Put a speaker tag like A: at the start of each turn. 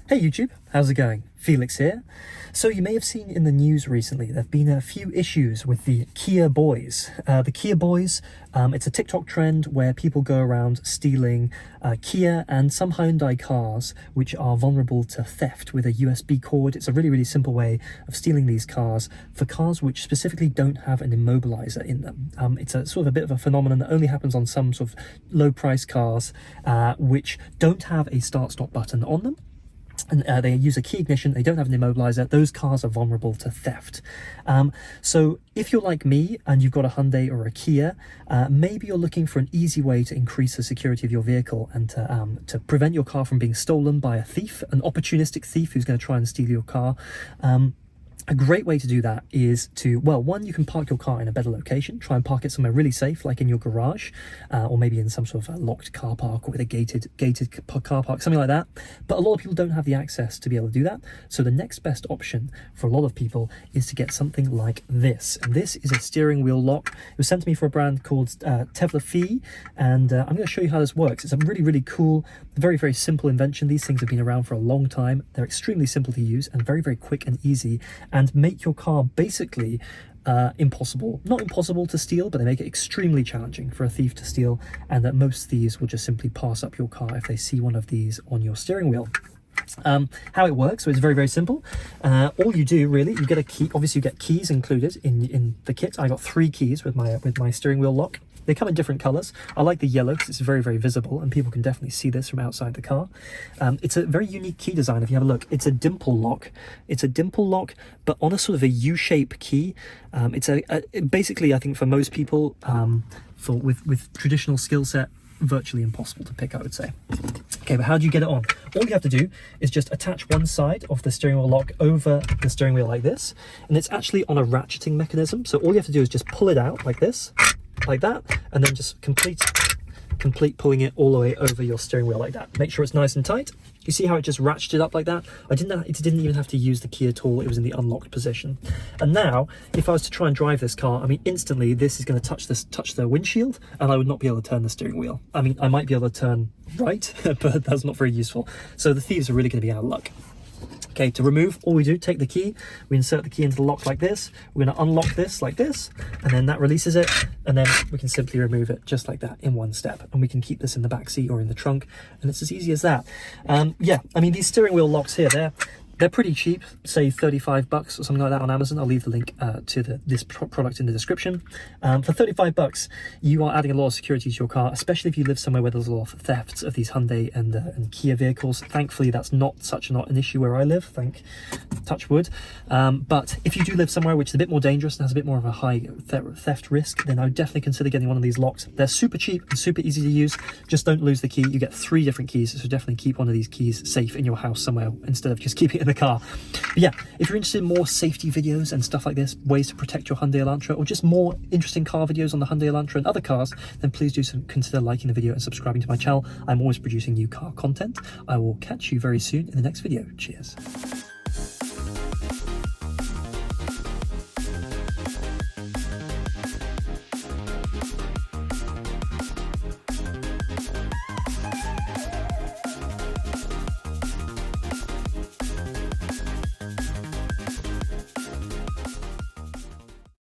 A: Hey YouTube, how's it going? Felix here. So you may have seen in the news recently, there have been a few issues with the Kia Boys. The Kia Boys, it's a TikTok trend where people go around stealing Kia and some Hyundai cars which are vulnerable to theft with a USB cord. It's a really, really simple way of stealing these cars for cars which specifically don't have an immobilizer in them. It's a sort of a bit of a phenomenon that only happens on some sort of low price cars which don't have a start-stop button on them. And they use a key ignition, they don't have an immobilizer. Those cars are vulnerable to theft. So if you're like me and you've got a Hyundai or a Kia, maybe you're looking for an easy way to increase the security of your vehicle and to prevent your car from being stolen by a thief, an opportunistic thief who's going to try and steal your car. A great way to do that is to, well, one, you can park your car in a better location. Try and park it somewhere really safe, like in your garage, or maybe in some sort of a locked car park or with a gated car park, something like that. But a lot of people don't have the access to be able to do that. So the next best option for a lot of people is to get something like this. And this is a steering wheel lock. It was sent to me from a brand called Tevla, and I'm going to show you how this works. It's a really, really cool, very, very simple invention. These things have been around for a long time. They're extremely simple to use and very, very quick and easy, and make your car basically impossible. Not impossible to steal, but they make it extremely challenging for a thief to steal, and that most thieves will just simply pass up your car if they see one of these on your steering wheel. How it works, so it's very, very simple. All you do really, you get a key. Obviously you get keys included in the kit. I got 3 keys with my steering wheel lock. They come in different colors. I like the yellow because it's very, very visible and people can definitely see this from outside the car. It's a very unique key design. If you have a look, it's a dimple lock. It's a dimple lock, but on a sort of a U-shape key. It's basically, I think for most people, with traditional skill set, virtually impossible to pick, I would say. Okay, but how do you get it on? All you have to do is just attach one side of the steering wheel lock over the steering wheel like this, and it's actually on a ratcheting mechanism. So all you have to do is just pull it out like this, like that, and then just complete pulling it all the way over your steering wheel like that. Make sure it's nice and tight. You see how it just ratcheted up like that? It didn't even have to use the key at all. It was in the unlocked position. And now, if I was to try and drive this car, I mean, instantly this is going to touch the windshield, and I would not be able to turn the steering wheel. I mean, I might be able to turn right, but that's not very useful. So the thieves are really going to be out of luck. Okay, to remove, all we do, take the key, we insert the key into the lock like this, we're going to unlock this like this, and then that releases it, and then we can simply remove it just like that in one step, and we can keep this in the back seat or in the trunk, and it's as easy as that. Yeah, I mean, these steering wheel locks here, they're pretty cheap, say 35 bucks or something like that on Amazon. I'll leave the link to this product in the description. For 35 bucks, you are adding a lot of security to your car, especially if you live somewhere where there's a lot of thefts of these Hyundai and Kia vehicles. Thankfully, that's not an issue where I live, touch wood. But if you do live somewhere which is a bit more dangerous and has a bit more of a high theft risk, then I would definitely consider getting one of these locks. They're super cheap and super easy to use. Just don't lose the key. You get 3 different keys, so definitely keep one of these keys safe in your house somewhere instead of just keeping it in the car. But yeah, if you're interested in more safety videos and stuff like this, ways to protect your Hyundai Elantra, or just more interesting car videos on the Hyundai Elantra and other cars, then please do consider liking the video and subscribing to my channel. I'm always producing new car content. I will catch you very soon in the next video. Cheers.